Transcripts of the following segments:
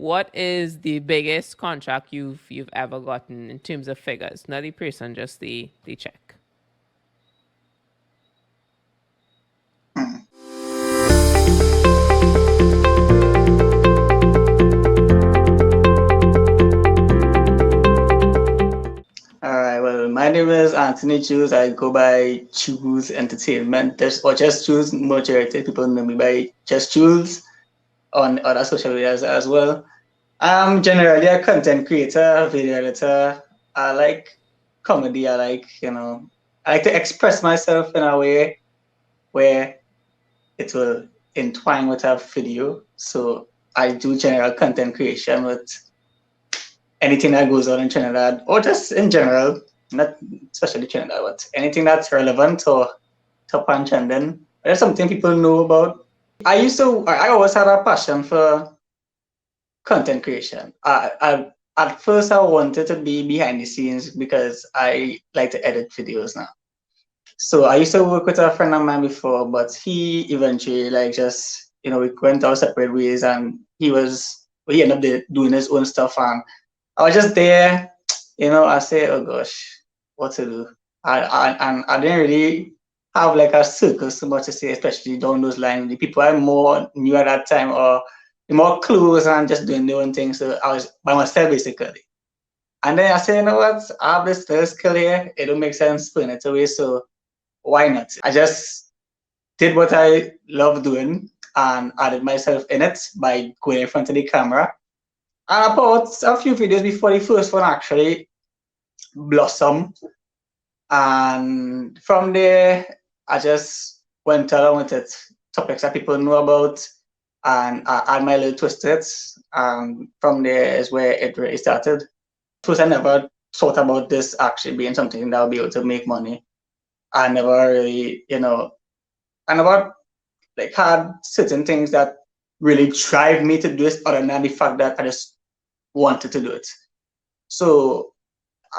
what is the biggest contract you've ever gotten in terms of figures? Not the person, just the check. All right. Well, my name is Anthony Jules. I go by Jules Entertainment. Just Jules. Majority of people know me by just Jules on other social medias as well. I'm generally a content creator, video editor. I like comedy. I like to express myself in a way where it will entwine with a video. So I do general content creation with anything that goes on in Trinidad, or just in general, not especially Trinidad, but anything that's relevant to Punch. And then there's something people know about. I always had a passion for content creation. At first I wanted to be behind the scenes because I like to edit videos now. So I used to work with a friend of mine before, but he eventually we went our separate ways, and he ended up doing his own stuff, and I was just there, I say, oh gosh, what to do? And I didn't really have like a circle so much to say, especially down those lines. The people I more knew at that time or more close and just doing their own thing. So I was by myself basically. And then I said, you know what? I have this first skill here. It don't make sense putting it away. So why not? I just did what I love doing and added myself in it by going in front of the camera. And about a few videos before the first one actually blossomed. And from there, I just went along with it. Topics that people know about, and I add my little twist to it. And from there is where it really started. First, I never thought about this actually being something that would be able to make money. I never really, I never like had certain things that really drive me to do this other than the fact that I just wanted to do it. So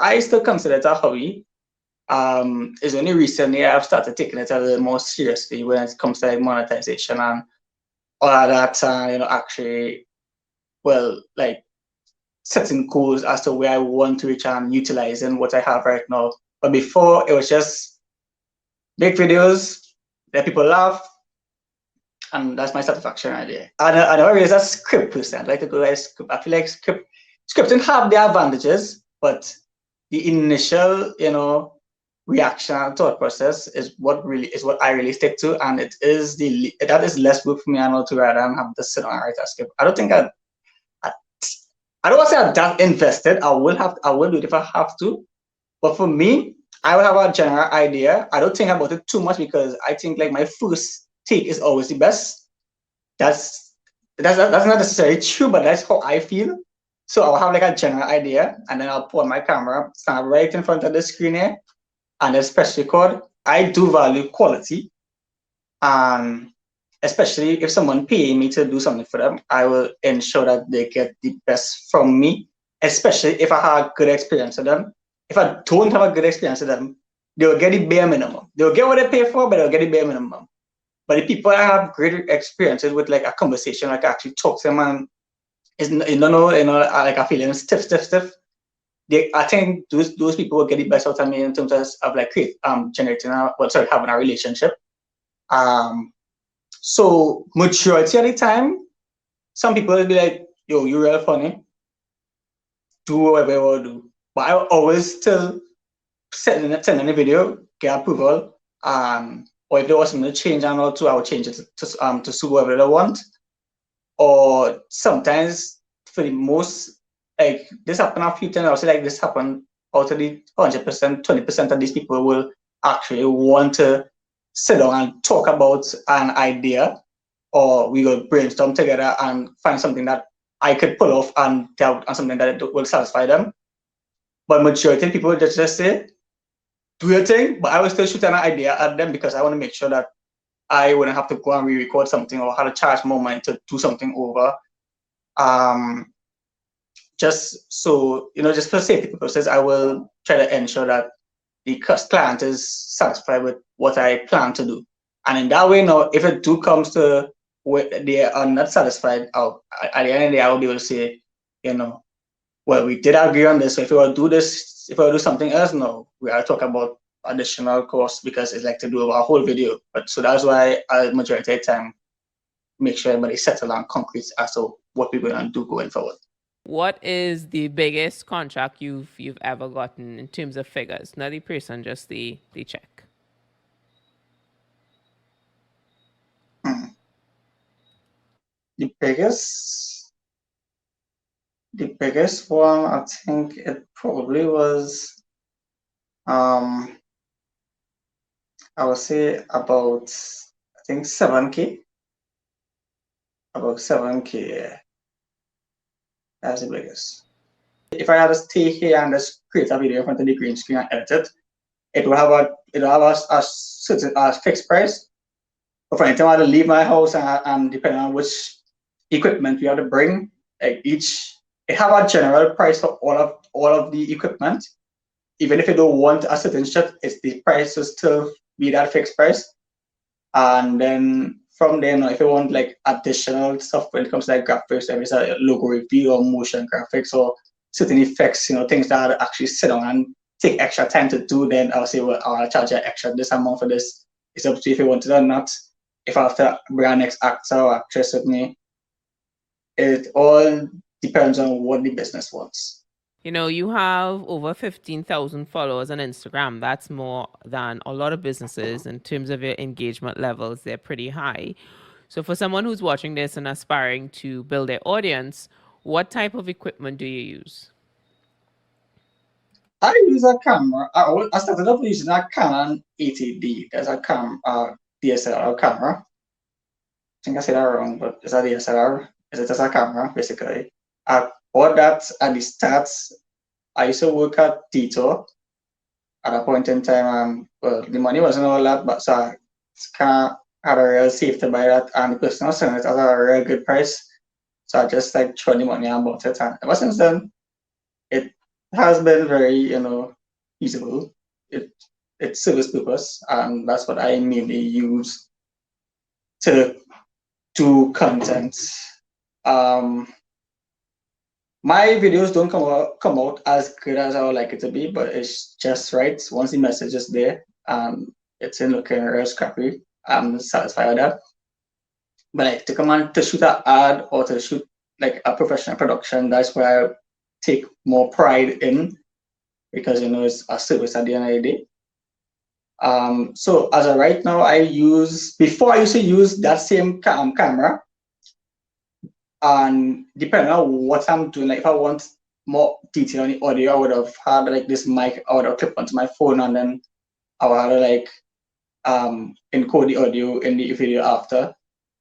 I still consider it a hobby. It's only recently I've started taking it a little more seriously when it comes to like monetization and all of that. Actually, well, like setting goals as to where I want to reach and utilizing what I have right now. But before, it was just make videos, let people laugh, and that's my satisfaction right there. And I never really a script person. I like to go by script. I feel like scripting have their advantages, but the initial, reaction and thought process is what I really stick to, and that is less work for me. I know to rather than have to sit down and write a script. I don't think I don't want to say I'm that invested. I will do it if I have to, but for me, I will have a general idea. I don't think about it too much because I think like my first take is always the best. That's not necessarily true, but that's how I feel. So I'll have like a general idea, and then I'll put on my camera, stand right in front of the screen here, and then press record. I do value quality, and especially if someone paying me to do something for them, I will ensure that they get the best from me, especially if I have good experience with them. If I don't have a good experience with them, they'll get the bare minimum. They'll get what they pay for, but they'll get the bare minimum. But the people I have great experiences with, like a conversation, like I actually talk to them and like a feeling stiff. I think those people will get the best out of me in terms of like having a relationship. So majority of the time, some people will be like, yo, you're real funny. Do whatever you want to do. But I will always still send in a video, get approval, or if there was something to change and all too, I would change it to suit whoever they want. Or sometimes for the most, like this happened a few times, I would say like this happened out of the 100%, 20% of these people will actually want to sit down and talk about an idea, or we will brainstorm together and find something that I could pull off and something that will satisfy them. But majority of people just say, do your thing, but I will still shoot an idea at them because I want to make sure that I wouldn't have to go and re-record something or have to charge more money to do something over. Just so, just for safety purposes, I will try to ensure that the client is satisfied with what I plan to do. And in that way, now, if it do comes to they are not satisfied, at the end of the day, I will be able to say, you know, well, we did agree on this. So if we want to do this, if we want to do something else, no, we are talking about additional costs because it's like to do a whole video. But so that's why I majority of the time make sure everybody settle on concrete as to what we're going to do going forward. What is the biggest contract you've ever gotten in terms of figures? Not the person, just the check. Hmm. The biggest, the biggest one, I think it probably was, I would say about, I think 7K, about 7K. Yeah, that's the biggest. If I had to stay here and just create a video in front of the green screen and edit it, it will have a certain fixed price. But for anything I had to leave my house and depending on which equipment we have to bring, like it have a general price for all of the equipment. Even if you don't want a certain shot, it's the price will still be that fixed price. And then from there, if you want like additional stuff when it comes to like graphics, if it's a logo review or motion graphics or certain effects, things that I actually sit down and take extra time to do, then I'll say, well, I'll charge you extra this amount for this. It's up to you if you want it or not. If I have to bring an next actor or actress with me, it all depends on what the business wants. You have over 15,000 followers on Instagram. That's more than a lot of businesses in terms of your engagement levels. They're pretty high. So, for someone who's watching this and aspiring to build their audience, what type of equipment do you use? I use a camera. I started off using a Canon 80D. That's a DSLR camera. I think I said that wrong, but it's a DSLR. It's just a camera, basically. I bought that at the start. I used to work at Detour at a point in time, and well, the money wasn't all that, but so I kind of had a real safe to buy that, and the person was selling it at a real good price. So I just like throw the money and bought it, and ever since then, it has been very, usable. It serves purpose, and that's what I mainly use to do content. Um, my videos don't come out as good as I would like it to be, but it's just right. Once the message is there, it's in looking real scrappy. I'm satisfied with that. But like to come on to shoot an ad or to shoot like a professional production, that's where I take more pride in because it's a service at the end of the day. So as of right now, before I used to use that same camera, and depending on what I'm doing, like if I want more detail on the audio, I would have had like this mic, I would have clipped onto my phone, and then I would have like encode the audio in the video after.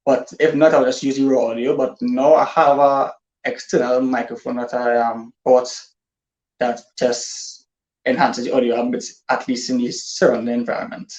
But if not, I would just use the raw audio. But now I have a external microphone that I bought that just enhances the audio a bit, at least in the surrounding environment.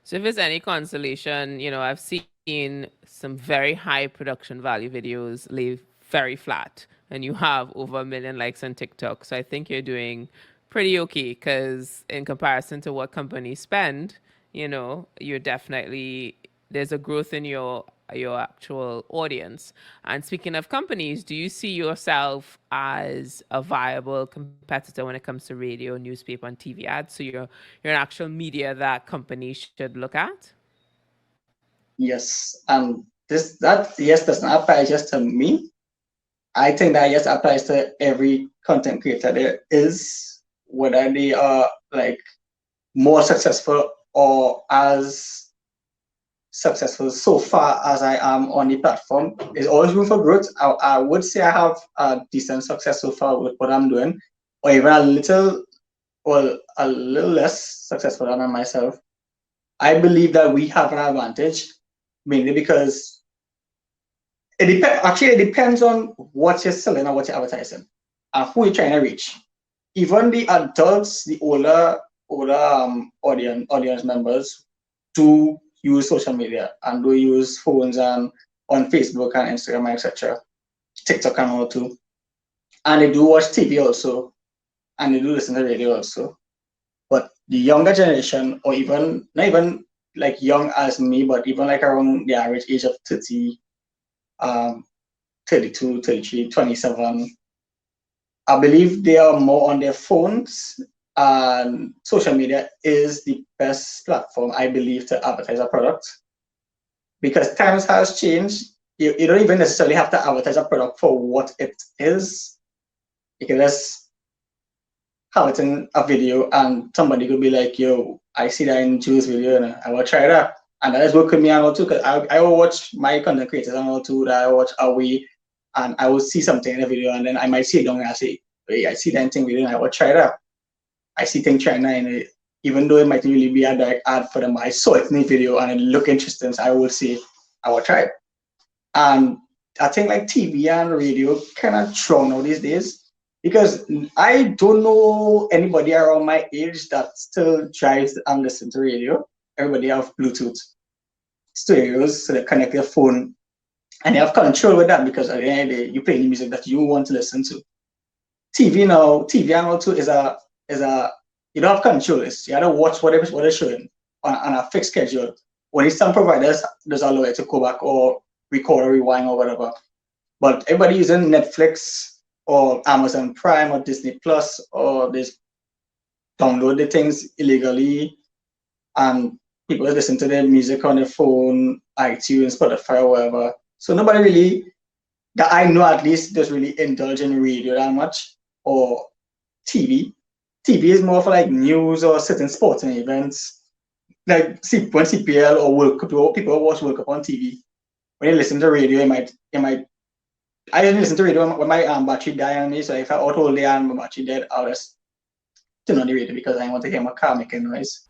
So, if it's any consolation, I've seen some very high production value videos lay very flat, and you have over 1 million likes on TikTok. So, I think you're doing pretty okay because, in comparison to what companies spend, you're definitely there's a growth in your actual audience. And speaking of companies, do you see yourself as a viable competitor when it comes to radio, newspaper, and TV ads? So you're an actual media that companies should look at? Yes, that yes does not apply just to me. I think that yes applies to every content creator there is, whether they are like more successful or as successful so far as I am on the platform. There's always room for growth. I would say I have a decent success so far with what I'm doing, or even a little less successful than myself. I believe that we have an advantage mainly because it depends on what you're selling and what you're advertising and who you're trying to reach. Even the adults, the older audience members do use social media and do use phones and on Facebook and Instagram, etc. TikTok and all too. And they do watch TV also, and they do listen to radio also. But the younger generation, or even not even like young as me, but even like around the average age of 30, um, 32, 33, 27, I believe they are more on their phones, and social media is the best platform, I believe, to advertise a product because times has changed. You don't even necessarily have to advertise a product for what it is. You can just have it in a video and somebody could be like, yo, I see that in Jules' video and I will try that. And that is what could me and all too, because I will watch my content creators and all too that I watch away and I will see something in the video and then I might see it down and I say, hey, I see that thing video and I will try that. I see things China in it, even though it might really be a direct ad for them. I saw it in the video and it looked interesting, so I will say I will try it. And I think like TV and radio kind of thrown out these days because I don't know anybody around my age that still drives and listens to radio. Everybody have Bluetooth stereos, so they connect their phone and they have control with that because at the end of the day, you play the music that you want to listen to. TV now, TV and all too is a you don't have control. It's, you gotta watch whatever what they're showing on a fixed schedule. Only some providers does allow you to go back or record or rewind or whatever. But everybody using Netflix or Amazon Prime or Disney Plus or they download the things illegally and people listen to their music on their phone, iTunes, Spotify, or whatever. So nobody really that I know at least does really indulge in radio that much or TV. TV is more for like news or certain sporting events. Like when CPL or World Cup, people watch World Cup on TV. When you listen to radio, you might. I didn't listen to radio when my battery died on me. So if I out all day and my battery dead, I'll just turn on the radio because I want to hear my car making noise.